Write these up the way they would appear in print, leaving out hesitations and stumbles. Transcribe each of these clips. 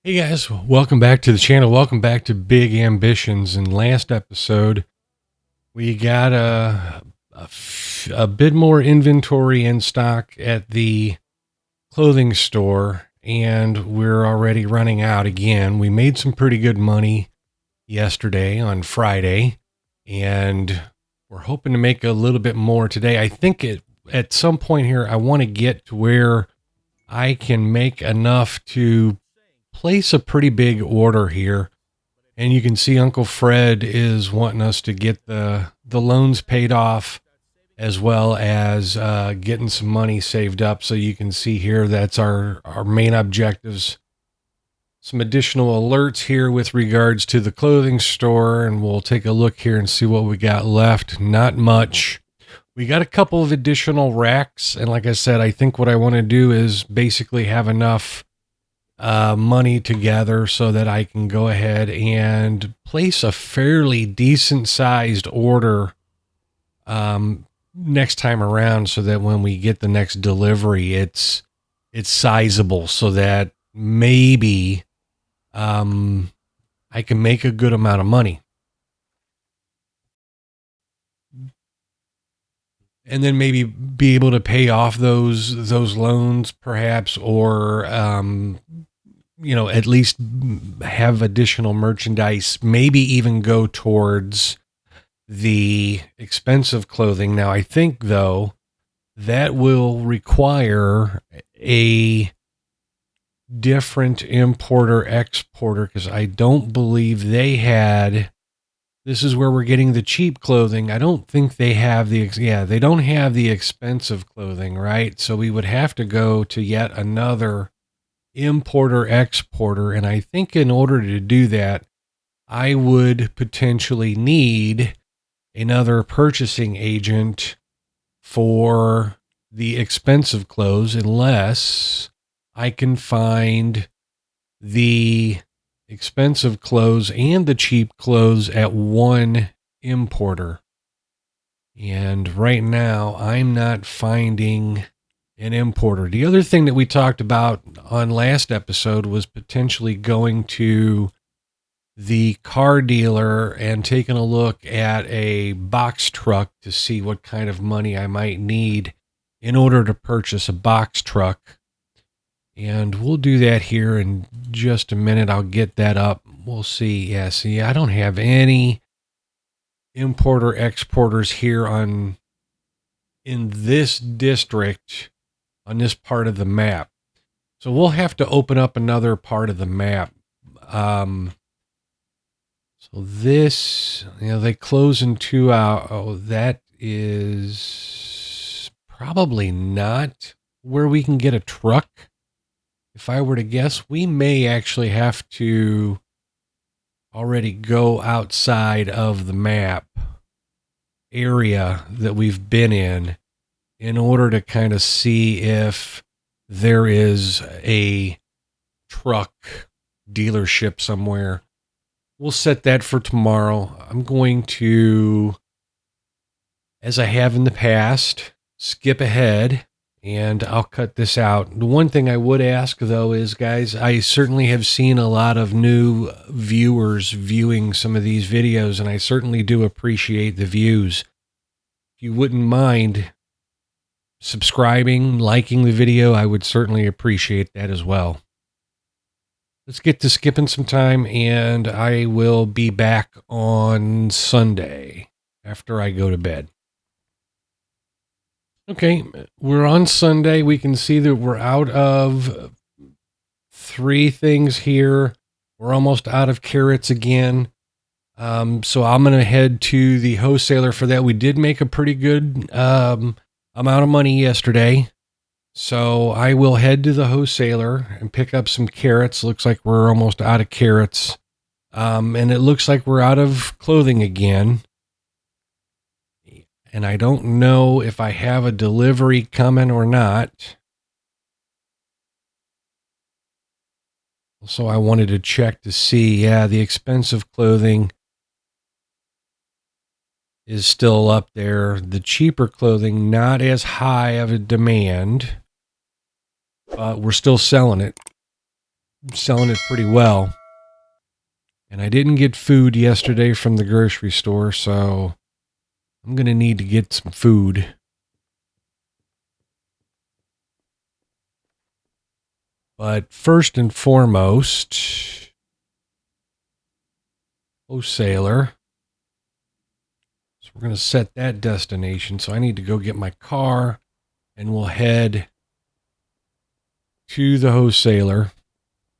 Hey guys, welcome back to the channel. Welcome back to Big Ambitions. In last episode, we got a bit more inventory in stock at the clothing store, and we're already running out again. We made some pretty good money yesterday on Friday, and we're hoping to make a little bit more today. I think at some point here, I want to get to where I can make enough to place a pretty big order here. And you can see Uncle Fred is wanting us to get the loans paid off, as well as getting some money saved up. So you can see here that's our main objectives. Some additional alerts here with regards to the clothing store, and we'll take a look here and see what we got left. Not much. We got a couple of additional racks, and like I said, I think what I want to do is basically have enough money together so that I can go ahead and place a fairly decent sized order next time around, so that when we get the next delivery, it's sizable, so that maybe I can make a good amount of money. And then maybe be able to pay off those loans, perhaps, or at least have additional merchandise, maybe even go towards the expensive clothing. Now, I think, though, that will require a different importer exporter, because I don't believe they had. This is where we're getting the cheap clothing. I don't think they have they don't have the expensive clothing, right? So we would have to go to yet another importer exporter. And I think in order to do that, I would potentially need another purchasing agent for the expensive clothes, unless I can find the expensive clothes and the cheap clothes at one importer. And right now, I'm not finding an importer. The other thing that we talked about on last episode was potentially going to the car dealer and taking a look at a box truck to see what kind of money I might need in order to purchase a box truck. And we'll do that here in just a minute. I'll get that up. We'll see. Yeah, see, I don't have any importer exporters here in this district, on this part of the map. So we'll have to open up another part of the map. So this, they close in 2 hours. Oh, that is probably not where we can get a truck. If I were to guess, we may actually have to already go outside of the map area that we've been in order to kind of see if there is a truck dealership somewhere. We'll set that for tomorrow. I'm going to, as I have in the past, skip ahead, and I'll cut this out. The one thing I would ask, though, is, guys, I certainly have seen a lot of new viewers viewing some of these videos, and I certainly do appreciate the views. If you wouldn't mind subscribing, liking the video, I would certainly appreciate that as well. Let's get to skipping some time, and I will be back on Sunday after I go to bed. Okay, we're on Sunday. We can see that we're out of 3 things here. We're almost out of carrots again. So I'm going to head to the wholesaler for that. We did make a pretty good amount of money yesterday. So I will head to the wholesaler and pick up some carrots. Looks like we're almost out of carrots. And it looks like we're out of clothing again. And I don't know if I have a delivery coming or not. So I wanted to check to see, the expensive clothing is still up there. The cheaper clothing, not as high of a demand. We're still selling it. selling it pretty well. And I didn't get food yesterday from the grocery store, so I'm going to need to get some food. But first and foremost, wholesaler. So we're going to set that destination. So I need to go get my car and we'll head to the wholesaler.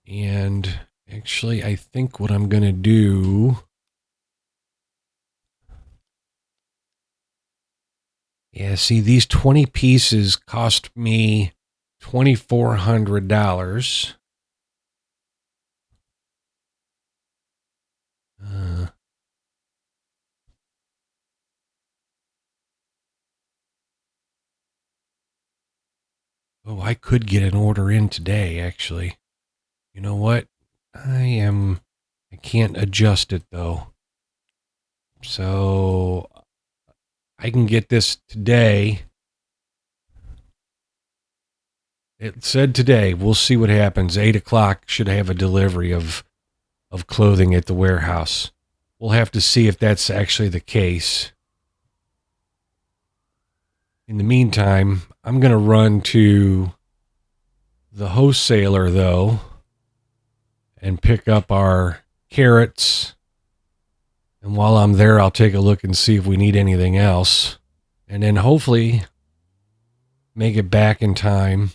And actually, I think what I'm going to do. Yeah, see, these 20 pieces cost me $2,400. Oh, I could get an order in today, actually. You know what? I can't adjust it though. So I can get this today. It said today. We'll see what happens. 8:00 should have a delivery of clothing at the warehouse. We'll have to see if that's actually the case. In the meantime, I'm going to run to the wholesaler, though, and pick up our carrots. And while I'm there, I'll take a look and see if we need anything else. And then hopefully make it back in time.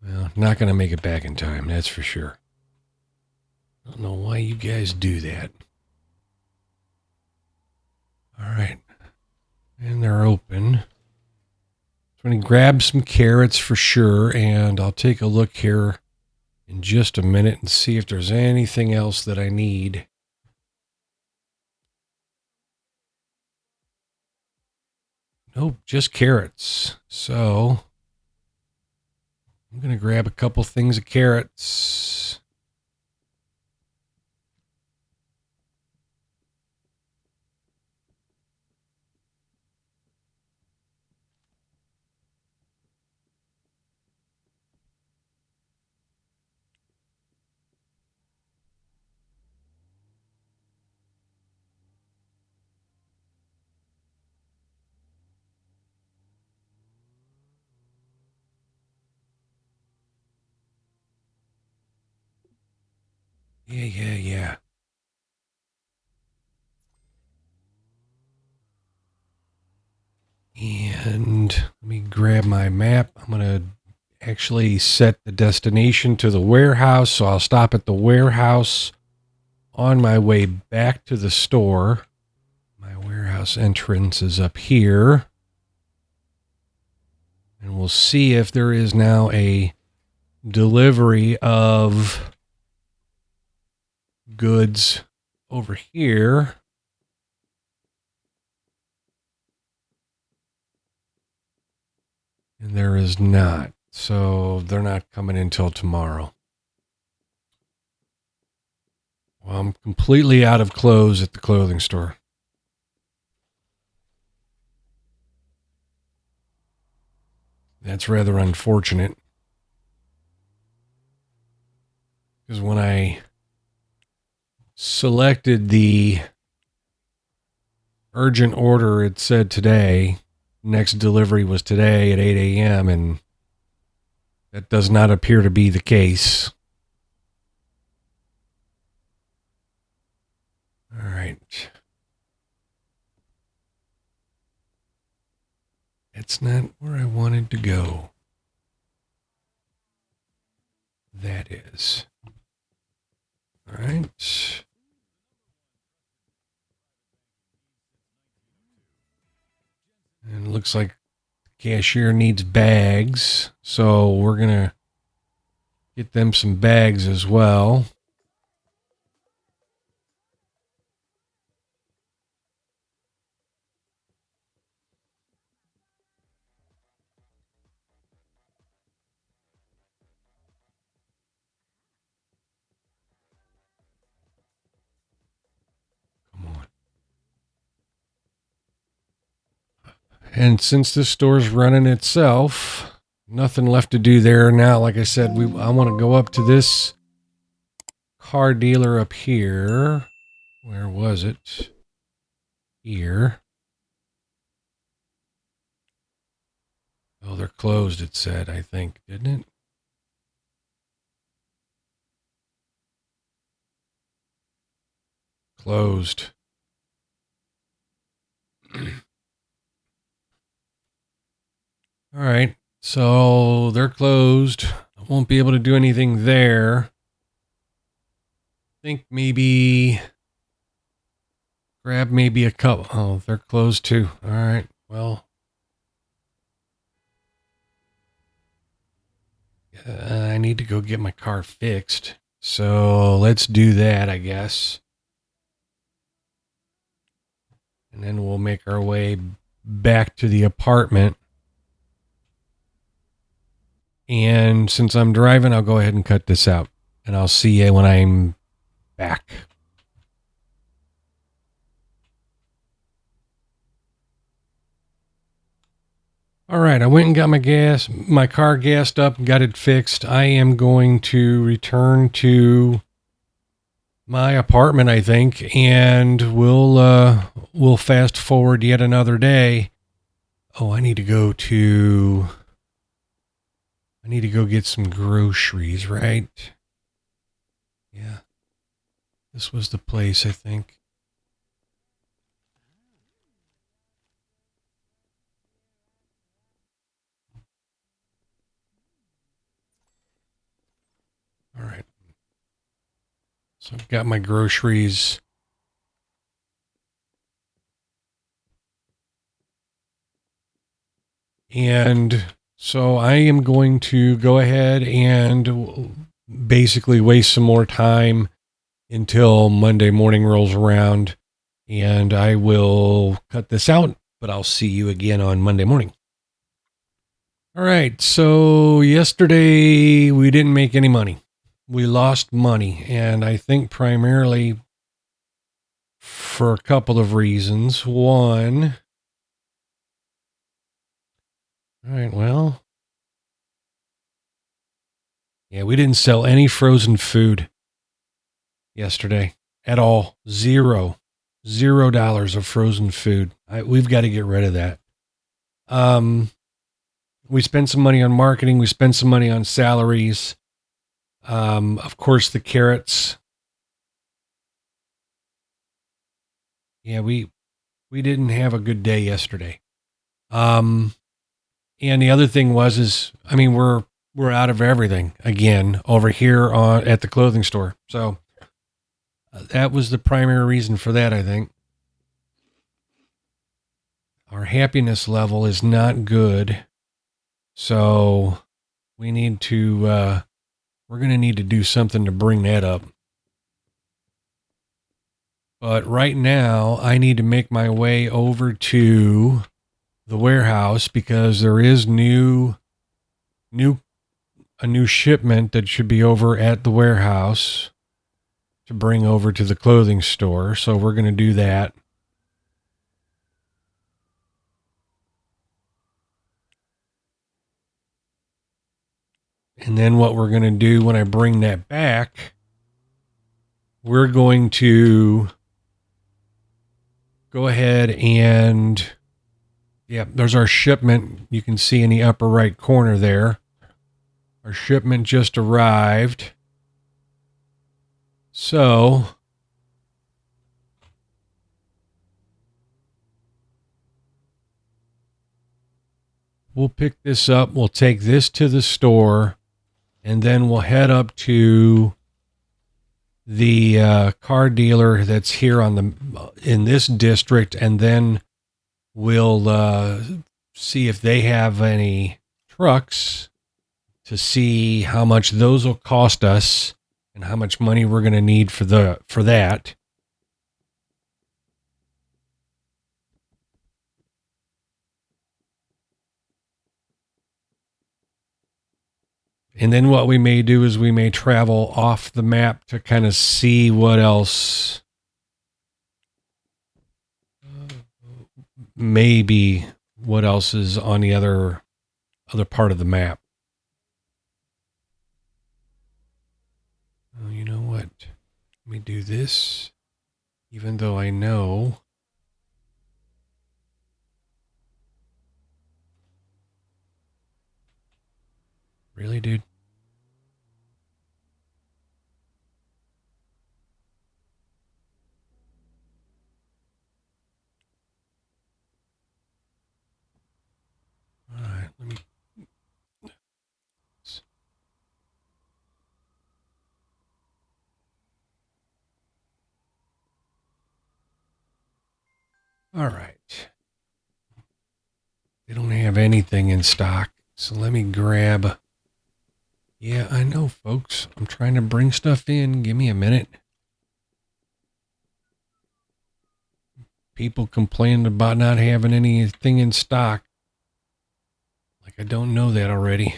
Well, not going to make it back in time, that's for sure. I don't know why you guys do that. All right. And they're open. So I'm going to grab some carrots for sure, and I'll take a look here in just a minute and see if there's anything else that I need. Nope, just carrots. So I'm going to grab a couple things of carrots. Yeah. And let me grab my map. I'm going to actually set the destination to the warehouse. So I'll stop at the warehouse on my way back to the store. My warehouse entrance is up here. And we'll see if there is now a delivery of goods over here. And there is not. So they're not coming until tomorrow. Well, I'm completely out of clothes at the clothing store. That's rather unfortunate. Because when I selected the urgent order, it said today. Next delivery was today at 8 a.m. and that does not appear to be the case. All right. That's not where I wanted to go. That is. All right. And it looks like the cashier needs bags. So we're going to get them some bags as well. Come on. And since this store's running itself, nothing left to do there now. Like I said, I want to go up to this car dealer up here. Where was it? Here. Oh, they're closed, it said, I think, didn't it? Closed. All right. So they're closed. I won't be able to do anything there. Think maybe grab maybe a couple. Oh, they're closed too. All right. Well, I need to go get my car fixed. So let's do that, I guess. And then we'll make our way back to the apartment. And since I'm driving, I'll go ahead and cut this out. And I'll see you when I'm back. All right, I went and got my car gassed up, got it fixed. I am going to return to my apartment, I think, and we'll fast forward yet another day. Oh, I need to go get some groceries, right? Yeah. This was the place, I think. All right. So I've got my groceries. And so I am going to go ahead and basically waste some more time until Monday morning rolls around. And I will cut this out, but I'll see you again on Monday morning. All right. So yesterday we didn't make any money. We lost money. And I think primarily for a couple of reasons. One, all right, well, yeah, we didn't sell any frozen food yesterday at all. $0 of frozen food. We've got to get rid of that. We spent some money on marketing. We spent some money on salaries. Of course, the carrots. Yeah, we didn't have a good day yesterday. And the other thing is, I mean, we're out of everything again over here at the clothing store. So that was the primary reason for that, I think. Our happiness level is not good. So we need to, we're going to need to do something to bring that up. But right now, I need to make my way over to the warehouse because there is a new shipment that should be over at the warehouse to bring over to the clothing store. So we're going to do that. And then what we're going to do when I bring that back, we're going to go ahead and, yeah, there's our shipment. You can see in the upper right corner there. Our shipment just arrived. So we'll pick this up. We'll take this to the store, and then we'll head up to the car dealer that's here in this district, and then we'll see if they have any trucks to see how much those will cost us and how much money we're going to need for that. And then what we may do is we may travel off the map to kind of see what else maybe what else is on the other part of the map. Oh, you know what? Let me do this, even though I know. Really, dude? All right, let me. All right. They don't have anything in stock, so let me grab. Yeah, I know, folks. I'm trying to bring stuff in. Give me a minute. People complaining about not having anything in stock. Like I don't know that already.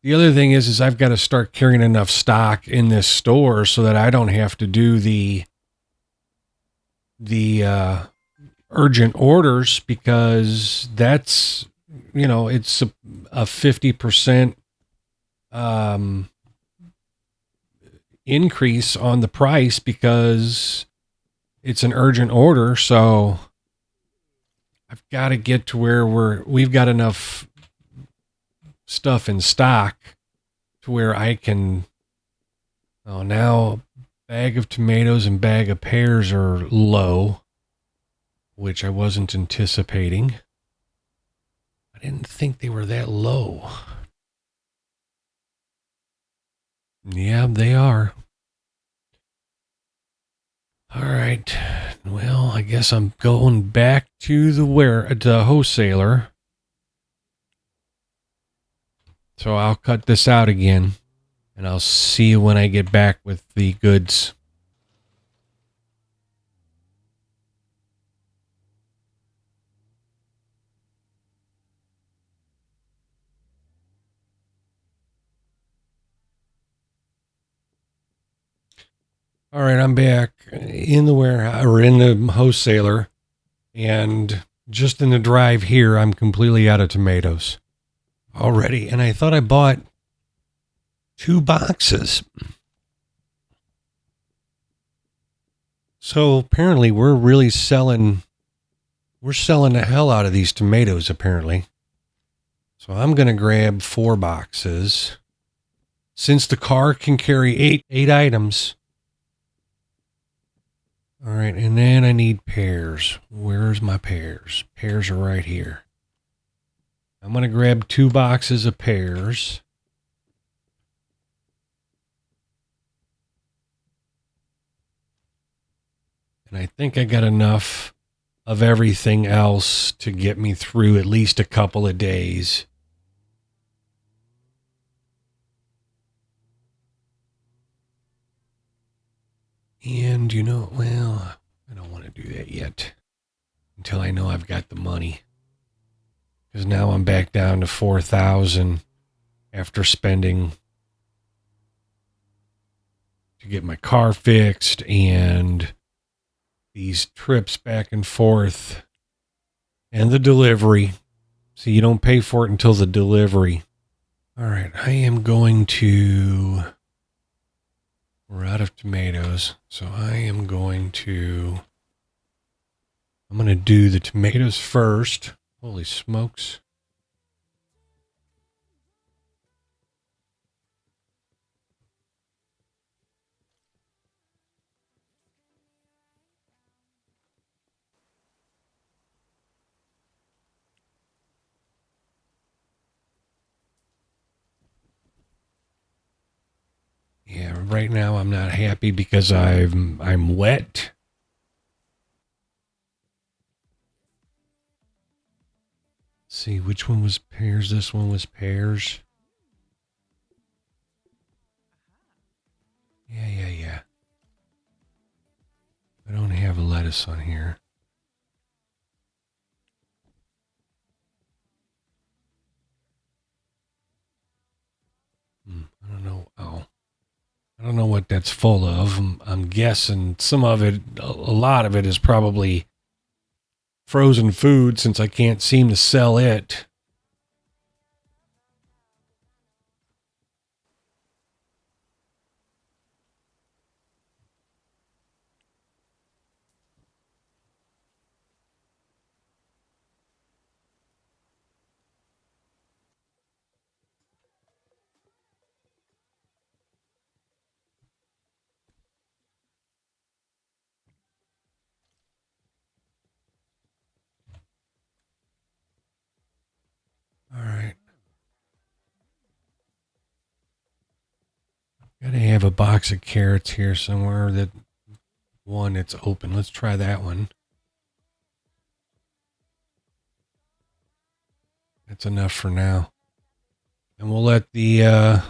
The other thing is I've got to start carrying enough stock in this store so that I don't have to do the urgent orders, because that's, it's a 50% um, increase on the price because it's an urgent order. So I've got to get to where we've got enough stuff in stock to where I can. Oh, now bag of tomatoes and bag of pears are low, which I wasn't anticipating. I didn't think they were that low. Yeah, they are. All right. Well, I guess I'm going back to the wholesaler. So I'll cut this out again, and I'll see you when I get back with the goods. All right, I'm back in the warehouse or in the wholesaler, and just in the drive here, I'm completely out of tomatoes already. And I thought I bought 2 boxes. So apparently we're selling the hell out of these tomatoes apparently. So I'm going to grab 4 boxes. Since the car can carry 8 items. All right, and then I need pears. Where's my pears? Pears are right here. I'm going to grab 2 boxes of pears. And I think I got enough of everything else to get me through at least a couple of days. And, well, I don't want to do that yet until I know I've got the money. Because now I'm back down to 4,000 after spending to get my car fixed and these trips back and forth and the delivery. So you don't pay for it until the delivery. All right, I am going to... We're out of tomatoes, so I'm going to do the tomatoes first. Holy smokes. Yeah, right now I'm not happy because I'm wet. Let's see, which one was pears? This one was pears. Yeah. I don't have a lettuce on here. I don't know. Oh, I don't know what that's full of. I'm guessing some of it, a lot of it is probably frozen food since I can't seem to sell it. Gotta have a box of carrots here somewhere. That one that's open. Let's try that one. That's enough for now. And we'll let the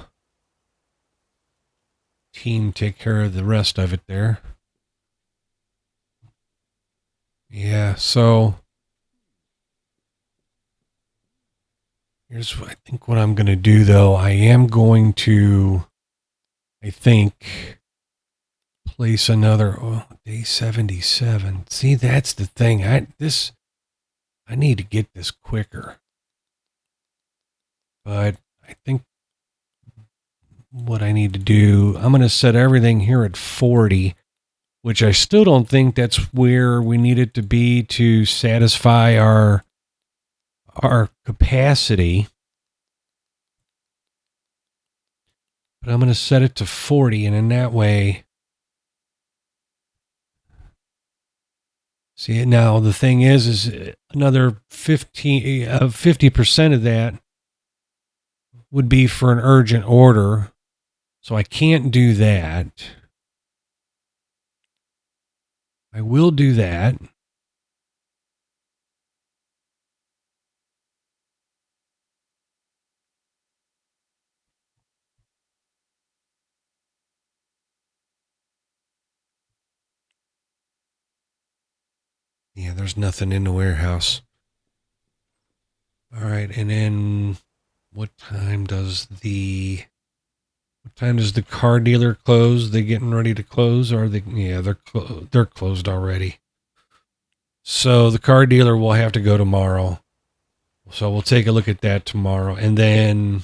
team take care of the rest of it there. Yeah, so here's I think what I'm going to do, though. I am going to, I think, place another day 77. See, that's the thing. I need to get this quicker. But I think what I need to do, I'm going to set everything here at 40, which I still don't think that's where we need it to be to satisfy our capacity. But I'm going to set it to 40, and in that way, see, now the thing is another 50% of that would be for an urgent order. So I can't do that. I will do that. Yeah, there's nothing in the warehouse. All right, and then what time does the car dealer close? They getting ready to close, or they? Yeah, they're closed already. So the car dealer will have to go tomorrow. So we'll take a look at that tomorrow, and then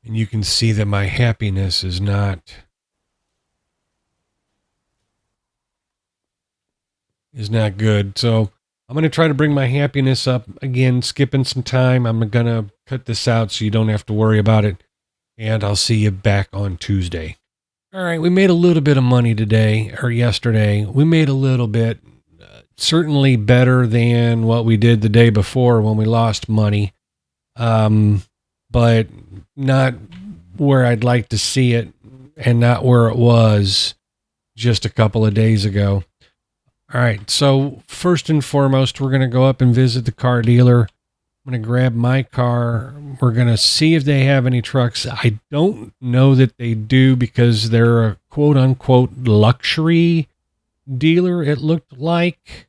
you can see that my happiness is not good. So I'm going to try to bring my happiness up again, skipping some time. I'm going to cut this out so you don't have to worry about it. And I'll see you back on Tuesday. All right. We made a little bit of money today or yesterday. We made a little bit, certainly better than what we did the day before when we lost money. But not where I'd like to see it and not where it was just a couple of days ago. All right. So first and foremost, we're going to go up and visit the car dealer. I'm going to grab my car. We're going to see if they have any trucks. I don't know that they do because they're a quote unquote luxury dealer, it looked like.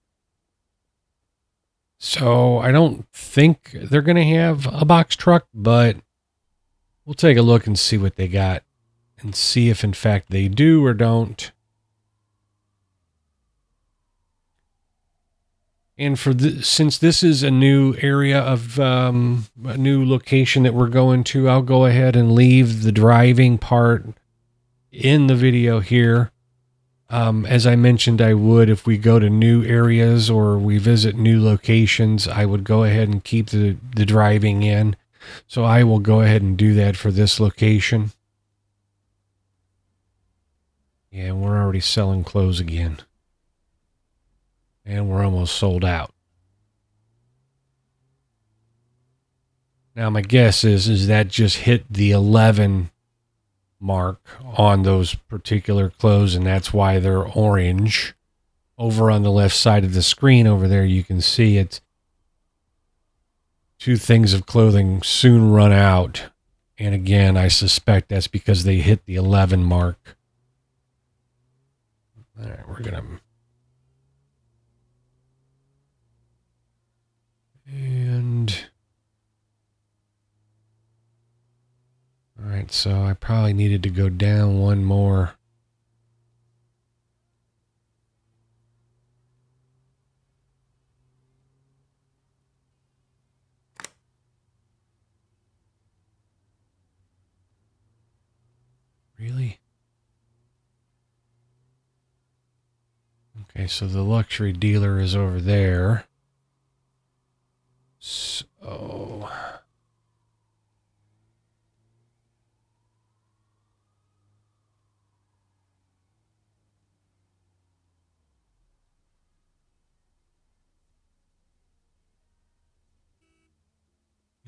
So I don't think they're going to have a box truck, but we'll take a look and see what they got and see if in fact they do or don't. And since this is a new area of a new location that we're going to, I'll go ahead and leave the driving part in the video here. As I mentioned, I would if we go to new areas or we visit new locations, I would go ahead and keep the driving in. So I will go ahead and do that for this location. Yeah, we're already selling clothes again. And we're almost sold out. Now, my guess is that just hit the 11 mark on those particular clothes, and that's why they're orange. Over on the left side of the screen over there, you can see it's 2 things of clothing soon run out. And again, I suspect that's because they hit the 11 mark. All right, we're going to... And... All right, so I probably needed to go down one more. Really? Okay, so the luxury dealer is over there. So...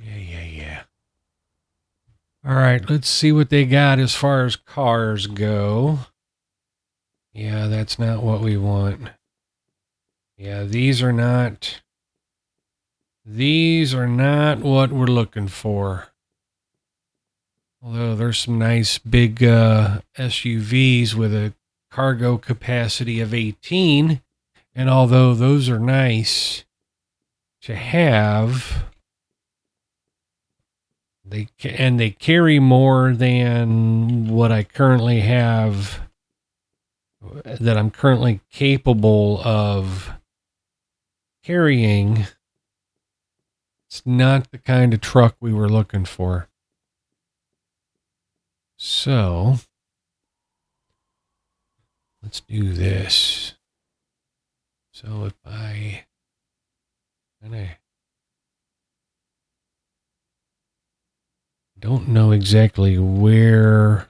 Yeah. All right, let's see what they got as far as cars go. Yeah, that's not what we want. Yeah, these are not what we're looking for. Although there's some nice big SUVs with a cargo capacity of 18, and although those are nice to have, they carry more than what I currently have, that I'm currently capable of carrying. It's not the kind of truck we were looking for. So let's do this. So if I don't know exactly where.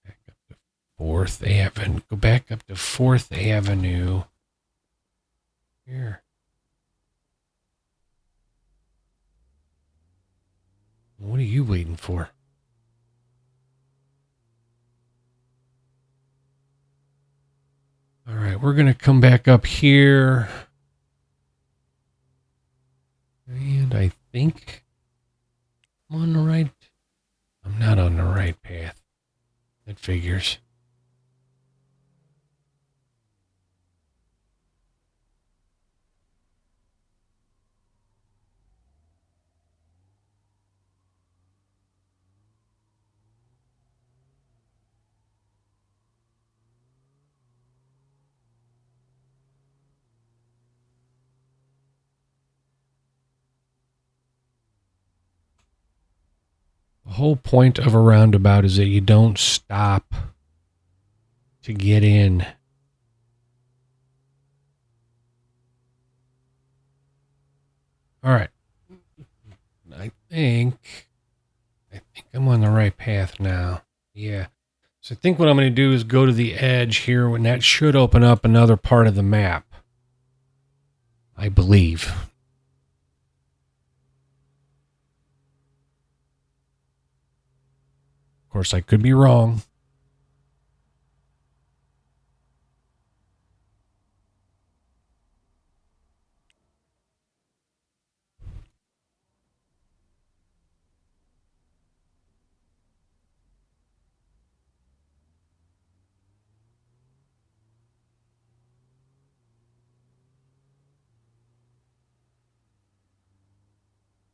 Back up to 4th Avenue. Go back up to 4th Avenue. Here. What are you waiting for? All right, we're going to come back up here. And I think I'm on the right. I'm not on the right path. That figures. The whole point of a roundabout is that you don't stop to get in. All right. I think I'm on the right path now. Yeah. So I think what I'm going to do is go to the edge here, and that should open up another part of the map, I believe. Of course, I could be wrong.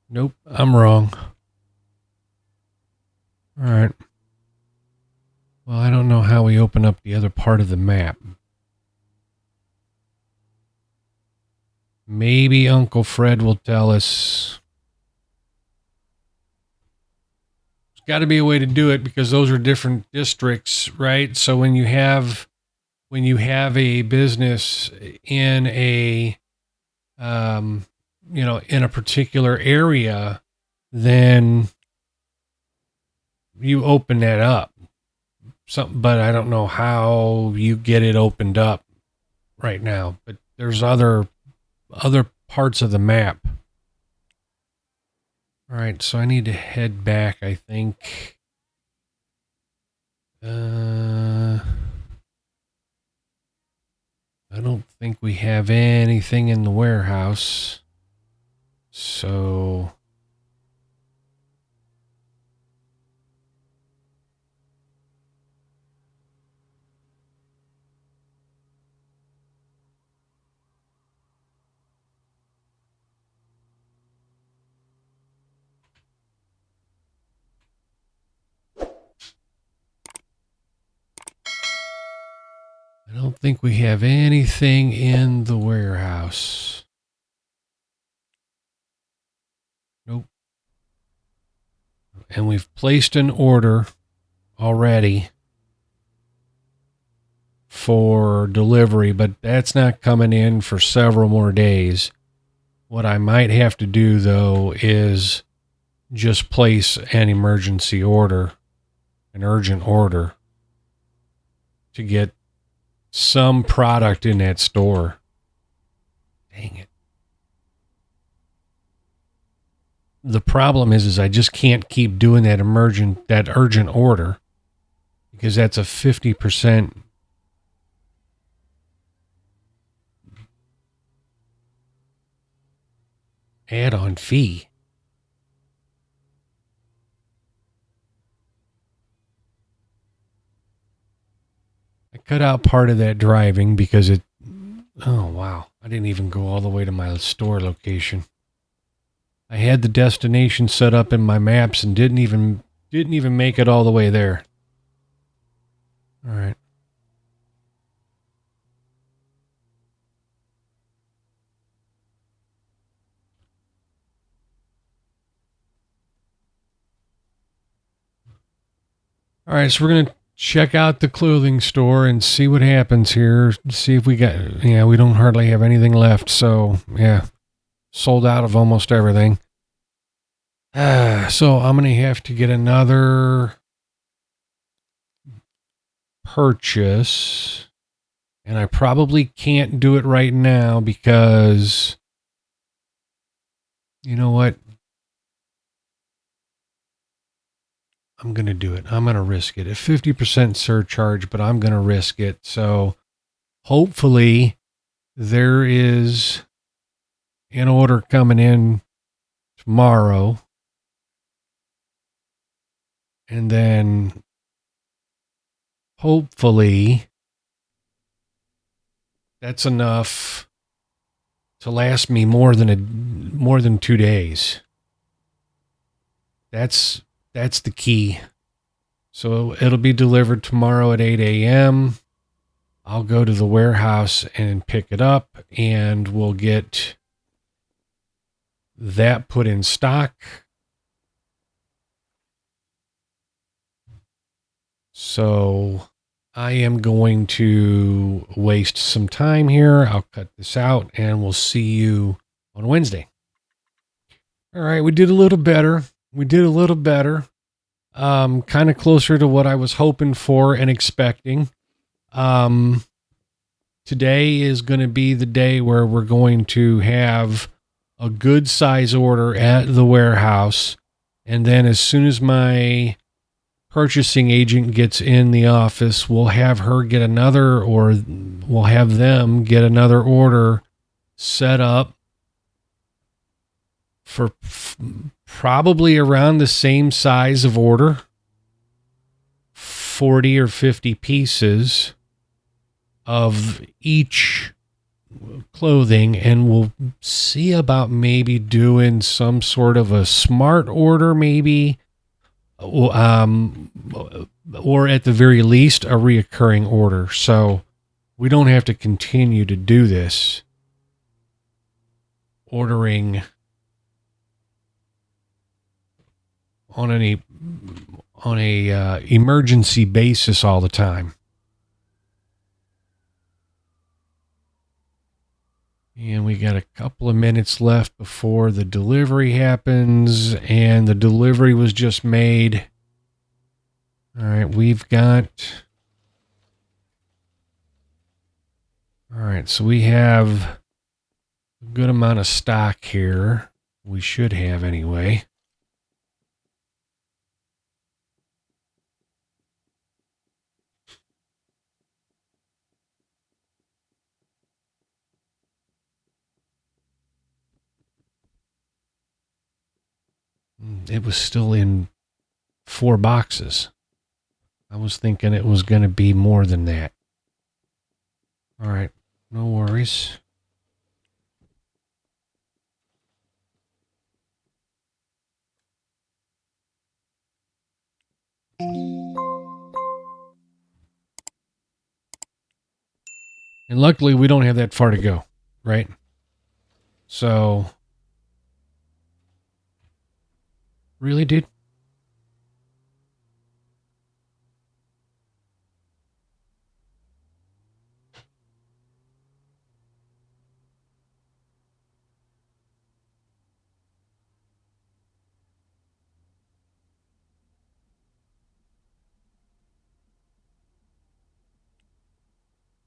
Nope, I'm wrong. All right. Well, I don't know how we open up the other part of the map. Maybe Uncle Fred will tell us. There's got to be a way to do it because those are different districts, right? So when you have a business in a in a particular area, then you open that up. But I don't know how you get it opened up right now. But there's other parts of the map. All right, so I need to head back, I think. I don't think we have anything in the warehouse. So I don't think we have anything in the warehouse. Nope. And we've placed an order already for delivery, but that's not coming in for several more days. What I might have to do, though, is just place an emergency order, an urgent order, to get some product in that store. Dang it. The problem is I just can't keep doing that urgent order because that's a 50% add-on fee. I cut out part of that driving because oh wow, I didn't even go all the way to my store location. I had the destination set up in my maps and didn't even make it all the way there. All right. All right, so we're going to check out the clothing store and see what happens here. See if we we don't hardly have anything left. So, yeah, sold out of almost everything. So I'm going to have to get another purchase. And I probably can't do it right now because, you know what? I'm going to do it. I'm going to risk it. A 50% surcharge, but I'm going to risk it. So hopefully there is an order coming in tomorrow. And then hopefully that's enough to last me more than 2 days. That's the key. So it'll be delivered tomorrow at 8 a.m. I'll go to the warehouse and pick it up, and we'll get that put in stock. So I am going to waste some time here. I'll cut this out, and we'll see you on Wednesday. All right, we did a little better. Kind of closer to what I was hoping for and expecting. Today is going to be the day where we're going to have a good size order at the warehouse. And then as soon as my purchasing agent gets in the office, we'll have them get another order set up for probably around the same size of order, 40 or 50 pieces of each clothing, and we'll see about maybe doing some sort of a smart order, maybe, or at the very least a reoccurring order, so we don't have to continue to do this ordering on a emergency basis all the time. And we got a couple of minutes left before the delivery happens, and the delivery was just made. All right, all right, so we have a good amount of stock here. We should have anyway. It was still in 4 boxes. I was thinking it was going to be more than that. All right, no worries. And luckily, we don't have that far to go, right? So, really, dude?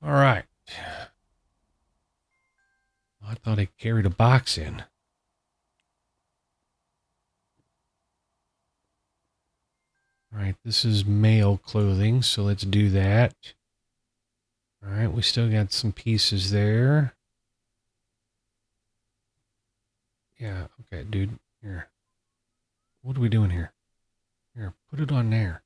All All right. I thought I carried a box in. All right, this is male clothing, so let's do that. All right, we still got some pieces there. Yeah, okay, dude. Here. What are we doing here? Here, put it on there.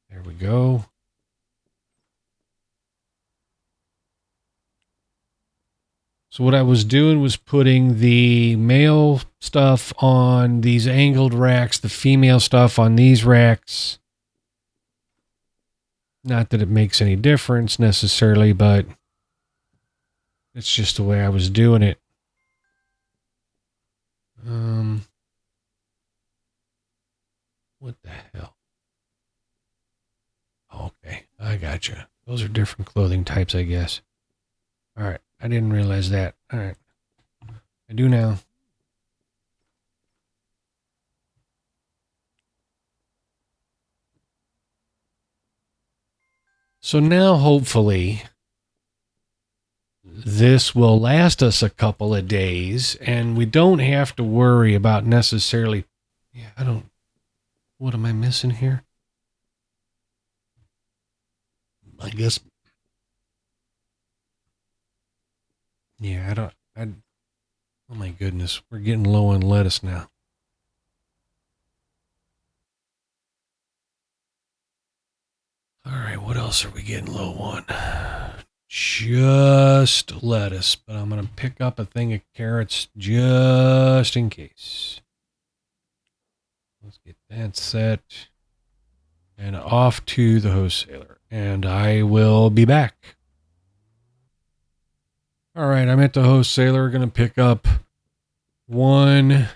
There we go. So what I was doing was putting the male stuff on these angled racks, the female stuff on these racks. Not that it makes any difference necessarily, but it's just the way I was doing it. What the hell? Okay, I gotcha. Those are different clothing types, I guess. All right, I didn't realize that. All right, I do now. So now, hopefully, this will last us a couple of days, and we don't have to worry about necessarily. Yeah, I don't. What am I missing here? I guess. Yeah, I don't. Oh my goodness, we're getting low on lettuce now. All right, what else are we getting low on? Just lettuce, but I'm going to pick up a thing of carrots just in case. Let's get that set. And off to the wholesaler. And I will be back. All right, I'm at the wholesaler. Going to pick up one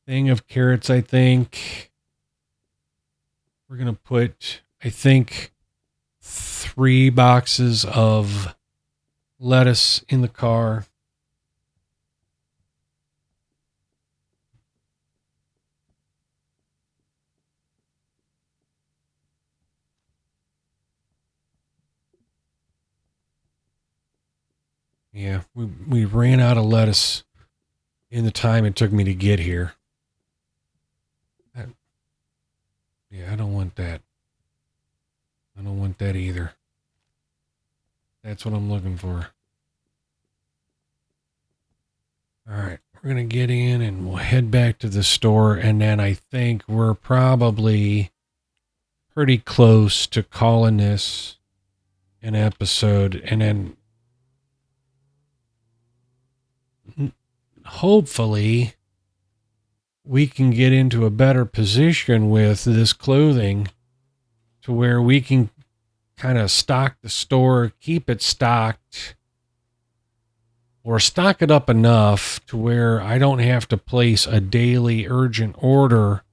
thing of carrots, I think. We're going to put, I think, 3 boxes of lettuce in the car. Yeah, we ran out of lettuce in the time it took me to get here. Yeah, I don't want that. I don't want that either. That's what I'm looking for. All right, we're going to get in and we'll head back to the store. And then I think we're probably pretty close to calling this an episode. And then hopefully we can get into a better position with this clothing to where we can kind of stock the store, keep it stocked, or stock it up enough to where I don't have to place a daily urgent order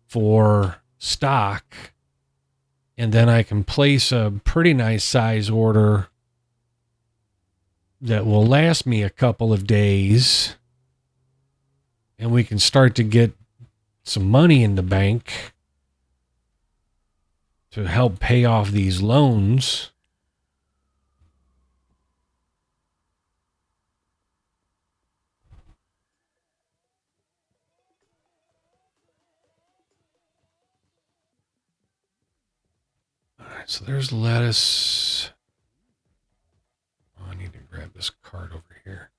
for stock. And then I can place a pretty nice size order that will last me a couple of days. And we can start to get some money in the bank to help pay off these loans. All right, so there's lettuce. Oh, I need to grab this cart over here.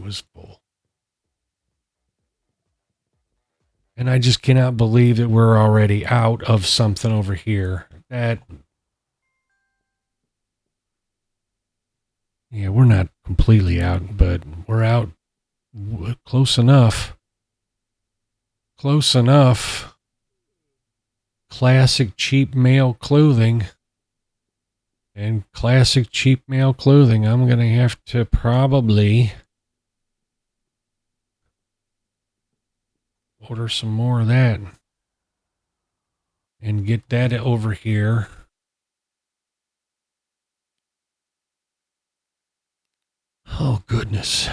was full. And I just cannot believe that we're already out of something over here. Yeah, we're not completely out, but we're out close enough. Close enough. Classic cheap male clothing. And classic cheap male clothing, I'm going to have to probably order some more of that and get that over here. Oh, goodness.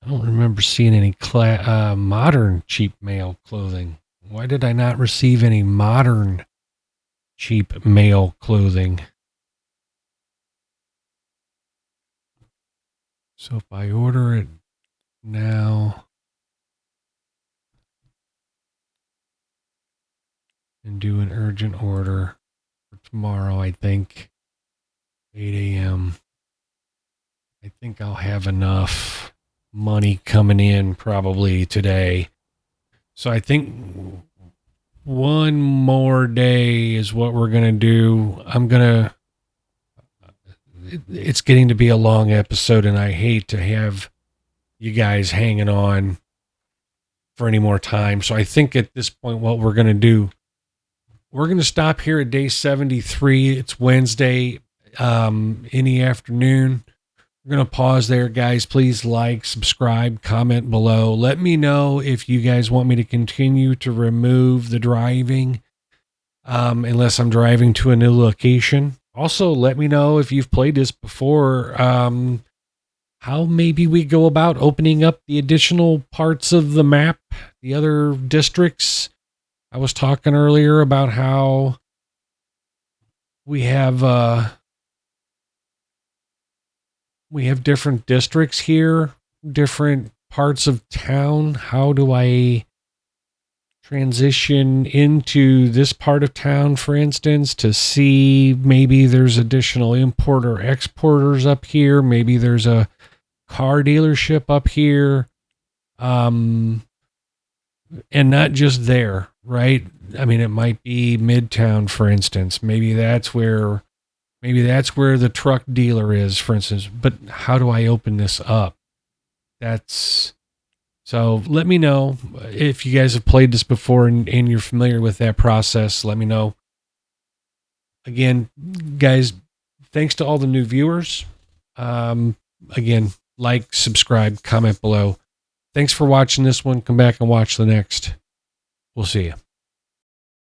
I don't remember seeing any modern cheap male clothing. Why did I not receive any modern cheap male clothing? So if I order it now and do an urgent order for tomorrow, I think 8 a.m., I think I'll have enough money coming in probably today. So I think one more day is what we're going to do. It's getting to be a long episode, and I hate to have you guys hanging on for any more time. So I think at this point, what we're going to do, we're going to stop here at day 73. It's Wednesday in the afternoon. We're going to pause there, guys. Please like, subscribe, comment below. Let me know if you guys want me to continue to remove the driving, unless I'm driving to a new location. Also, let me know if you've played this before, how maybe we go about opening up the additional parts of the map, the other districts. I was talking earlier about how we have different districts here, different parts of town. How do I transition into this part of town, for instance, to see maybe there's additional importer exporters up here? Maybe there's a car dealership up here. And not just there, right? I mean, it might be Midtown, for instance. Maybe that's where the truck dealer is, for instance. But how do I open this up? So let me know if you guys have played this before and you're familiar with that process. Let me know. Again, guys, thanks to all the new viewers. Again, like, subscribe, comment below. Thanks for watching this one. Come back and watch the next. We'll see you.